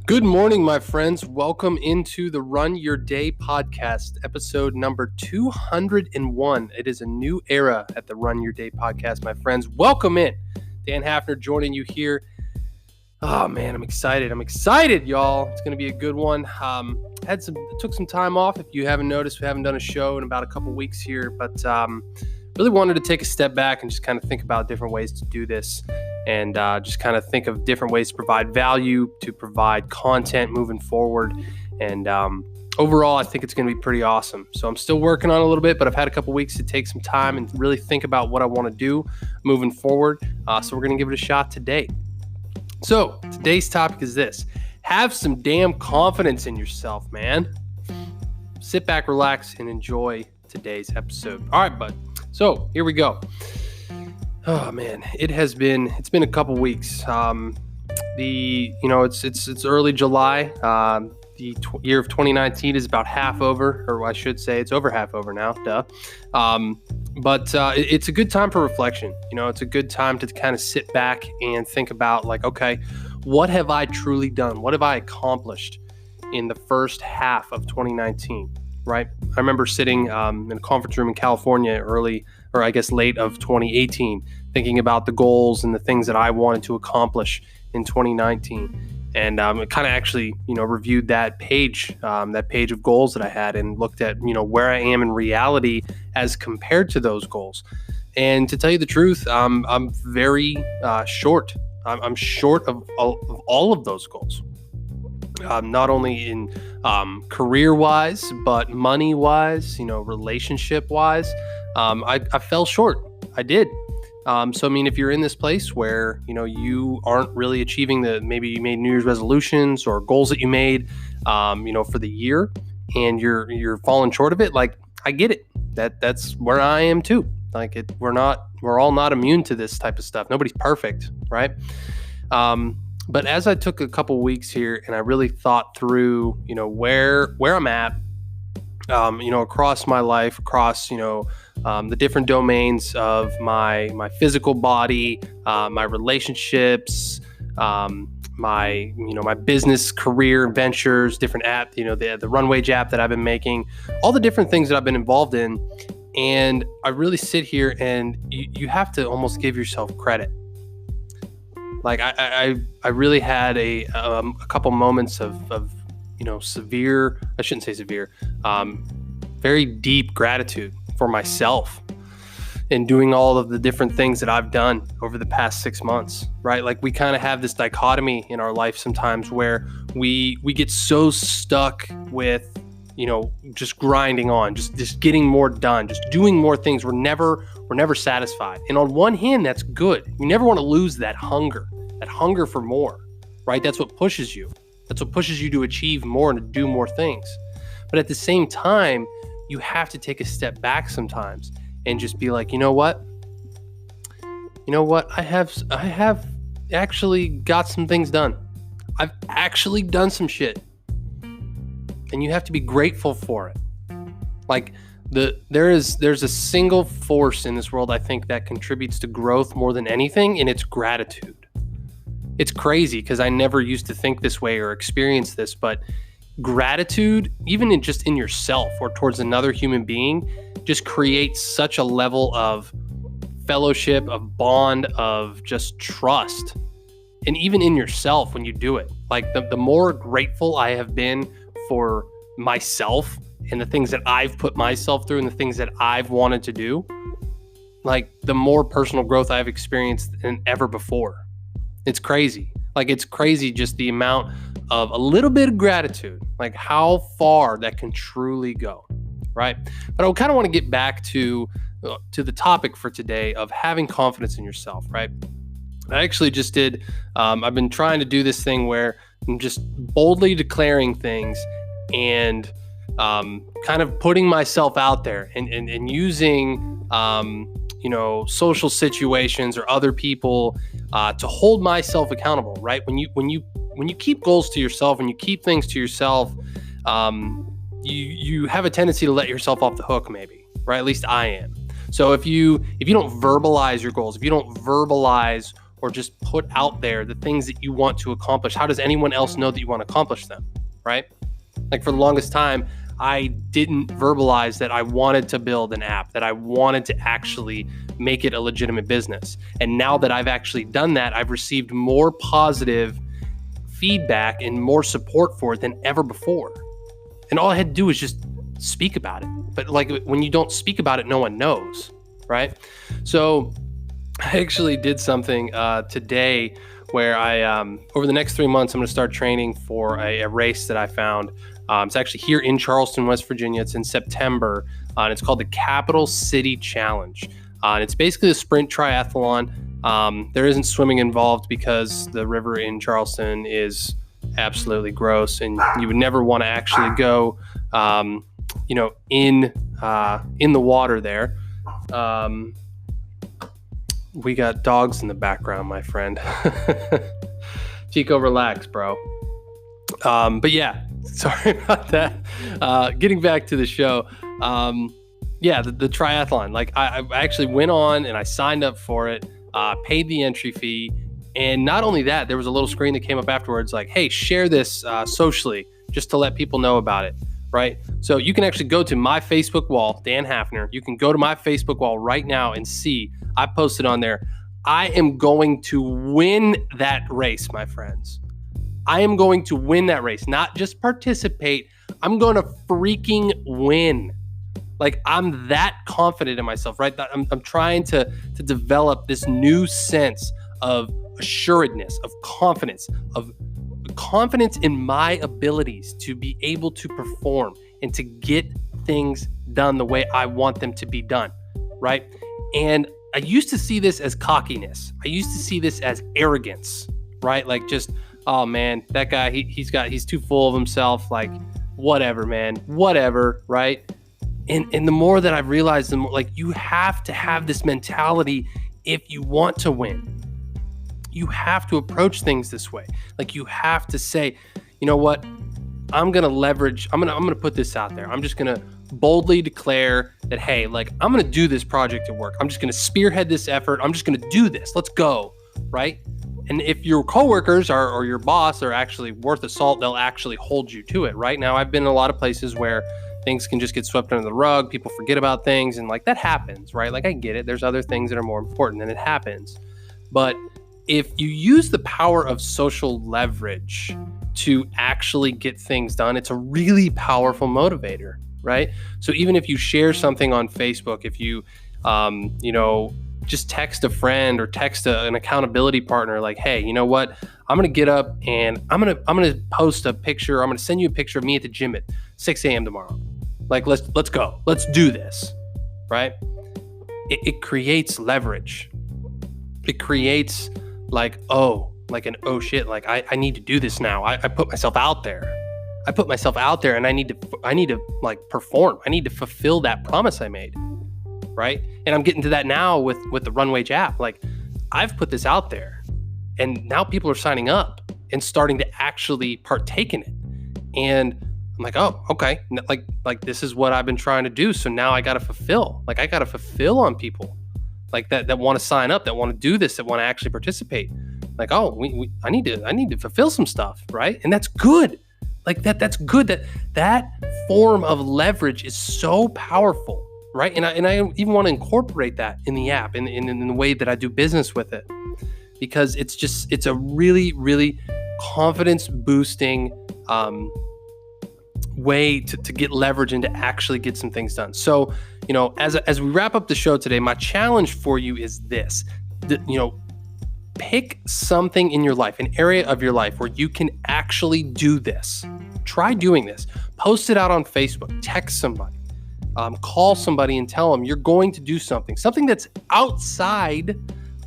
Good morning, my friends. Welcome into the Run Your Day podcast, episode number 201. It is a new era at the Run Your Day podcast, my friends. Welcome in. Dan Hafner joining you here. Oh, man, I'm excited. Y'all. It's going to be a good one. Took some time off. If you haven't noticed, we haven't done a show in about a couple weeks here, but really wanted to take a step back and just kind of think about different ways to do this. And just kind of think of different ways to provide value, to provide content moving forward. And overall, I think it's going to be pretty awesome. So I'm still working on it a little bit, but I've had a couple weeks to take some time and really think about what I want to do moving forward. So we're going to give it a shot today. So today's topic is this. Have some damn confidence in yourself, man. Sit back, relax, and enjoy today's episode. All right, bud. So here we go. Oh man, it's been a couple weeks. It's early July. The year of 2019 is about half over, or I should say it's over half over now. Duh. But it's a good time for reflection. It's a good time to kind of sit back and think about okay, what have I truly done? What have I accomplished in the first half of 2019? Right. I remember sitting in a conference room in California late of 2018, thinking about the goals and the things that I wanted to accomplish in 2019. And it kind of actually, reviewed that page of goals that I had and looked at, where I am in reality as compared to those goals. And to tell you the truth, I'm very short. I'm short of all of those goals. Not only in career-wise, but money-wise, relationship-wise. I fell short. I did. So, if you're in this place where, you aren't really achieving maybe you made New Year's resolutions or goals that you made, for the year, and you're falling short of it, I get it. That's where I am too. We're all not immune to this type of stuff. Nobody's perfect, right? But as I took a couple weeks here and I really thought through, where I'm at, across my life, across, the different domains of my physical body, my relationships, my business career ventures, different app, the Runwage app that I've been making, all the different things that I've been involved in. And I really sit here and you have to almost give yourself credit. I really had a couple moments of severe, I shouldn't say severe, very deep gratitude for myself and doing all of the different things that I've done over the past 6 months, right? We kind of have this dichotomy in our life sometimes where we get so stuck with, just grinding on, just getting more done, just doing more things. We're never satisfied. And on one hand, that's good. You never want to lose that hunger for more, right? That's what pushes you. That's what pushes you to achieve more and to do more things. But at the same time, you have to take a step back sometimes and just be like, you know what? I have actually got some things done. I've actually done some shit. And you have to be grateful for it. There's a single force in this world, I think, that contributes to growth more than anything, and it's gratitude. It's crazy because I never used to think this way or experience this, but gratitude, even in yourself or towards another human being, just creates such a level of fellowship, of bond, of just trust. And even in yourself when you do it, the more grateful I have been for myself and the things that I've put myself through and the things that I've wanted to do, the more personal growth I've experienced than ever before. It's crazy. It's crazy just the amount of a little bit of gratitude, how far that can truly go, right? But I kind of want to get back to the topic for today of having confidence in yourself, right? I actually just did, I've been trying to do this thing where I'm just boldly declaring things and kind of putting myself out there and using, social situations or other people to hold myself accountable, right? When you keep goals to yourself, when you keep things to yourself, you have a tendency to let yourself off the hook, maybe, right? At least I am. So if you don't verbalize your goals, if you don't verbalize or just put out there the things that you want to accomplish, how does anyone else know that you want to accomplish them, right? Like for the longest time, I didn't verbalize that I wanted to build an app, that I wanted to actually make it a legitimate business. And now that I've actually done that, I've received more positive feedback and more support for it than ever before. And all I had to do was just speak about it. But like when you don't speak about it, no one knows, right? So I actually did something today where I, over the next 3 months, I'm going to start training for a race that I found. It's actually here in Charleston, West Virginia. It's in September, and it's called the Capital City Challenge. And it's basically a sprint triathlon. There isn't swimming involved because the river in Charleston is absolutely gross, and you would never want to actually go, in the water there. We got dogs in the background, my friend. Chico, relax, bro. But yeah, sorry about that. Getting back to the show. The triathlon. Like I actually went on and I signed up for it, paid the entry fee. And not only that, there was a little screen that came up afterwards like, hey, share this socially just to let people know about it, right? So you can actually go to my Facebook wall, Dan Hafner. You can go to my Facebook wall right now and see, I posted on there, I am going to win that race, my friends. I am going to win that race, not just participate. I'm going to freaking win. Like I'm that confident in myself, right? I'm trying to develop this new sense of assuredness, of confidence in my abilities to be able to perform and to get things done the way I want them to be done, right? And I used to see this as cockiness. I used to see this as arrogance, right? Like just, oh man, that guy, he's too full of himself. Like whatever, man, whatever, right? And the more that I've realized, the more, like you have to have this mentality if you want to win. You have to approach things this way. Like you have to say, you know what? I'm going to put this out there. I'm just going to boldly declare that, hey, like I'm going to do this project at work. I'm just going to spearhead this effort. I'm just going to do this. Let's go. Right. And if your coworkers or your boss are actually worth the salt, they'll actually hold you to it. Right now, I've been in a lot of places where things can just get swept under the rug. People forget about things. And like that happens, right? Like I get it. There's other things that are more important and it happens. But if you use the power of social leverage to actually get things done, it's a really powerful motivator, right? So even if you share something on Facebook, if you, just text a friend or text an accountability partner, like, hey, you know what? I'm going to get up and I'm going to post a picture. I'm going to send you a picture of me at the gym at 6 a.m. tomorrow. Like, let's go. Let's do this, right? It creates leverage. It creates like oh shit, like I need to do this now. I put myself out there. And I need to like perform. I need to fulfill that promise I made. Right. And I'm getting to that now with the Run Wage app. Like I've put this out there and now people are signing up and starting to actually partake in it. And I'm like, oh, okay. Like this is what I've been trying to do. So now I got to fulfill on people like that want to sign up, that want to do this, that want to actually participate. Like, oh, I need to fulfill some stuff. Right. And that's good. Like that's good. That form of leverage is so powerful. Right. And I even want to incorporate that in the app in the way that I do business with it, because it's a really, really confidence boosting way to get leverage and to actually get some things done. So, as we wrap up the show today, my challenge for you is this, pick something in your life, an area of your life where you can actually do this. Try doing this. Post it out on Facebook, text somebody. Call somebody and tell them you're going to do something that's outside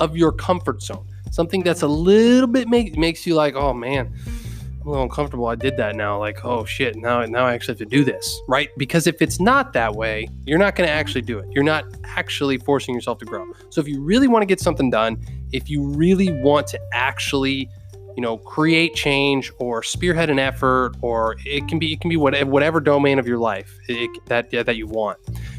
of your comfort zone, something that's a little bit makes you like, oh man, I'm a little uncomfortable. I did that now. Like, oh shit, now I actually have to do this, right? Because if it's not that way, you're not going to actually do it. You're not actually forcing yourself to grow. So if you really want to get something done, if you really want to actually create change or spearhead an effort, or it can be whatever domain of your life that you want.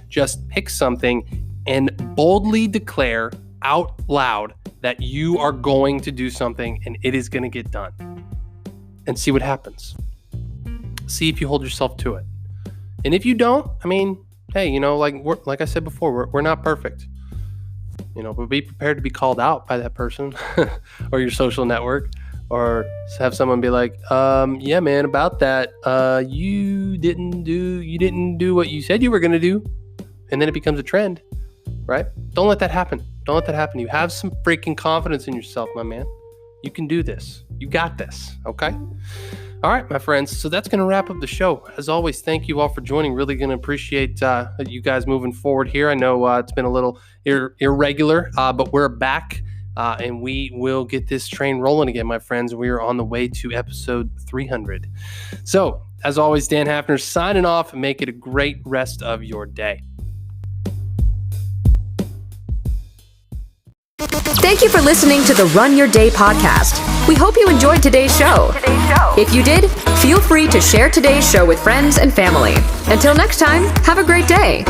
Just pick something and boldly declare out loud that you are going to do something and it is going to get done, and see what happens. See if you hold yourself to it. And if you don't, I mean, hey, like I said before, we're not perfect. But be prepared to be called out by that person or your social network, or have someone be like, yeah, man, about that, you didn't do what you said you were going to do. And then it becomes a trend, right? Don't let that happen. Don't let that happen. You have some freaking confidence in yourself, my man. You can do this. You got this. Okay. All right, my friends. So that's going to wrap up the show. As always, thank you all for joining. Really going to appreciate you guys moving forward here. I know it's been a little irregular, but we're back, and we will get this train rolling again, my friends. We are on the way to episode 300. So, as always, Dan Hafner signing off. Make it a great rest of your day. Thank you for listening to the Run Your Day podcast. We hope you enjoyed today's show. If you did, feel free to share today's show with friends and family. Until next time, have a great day.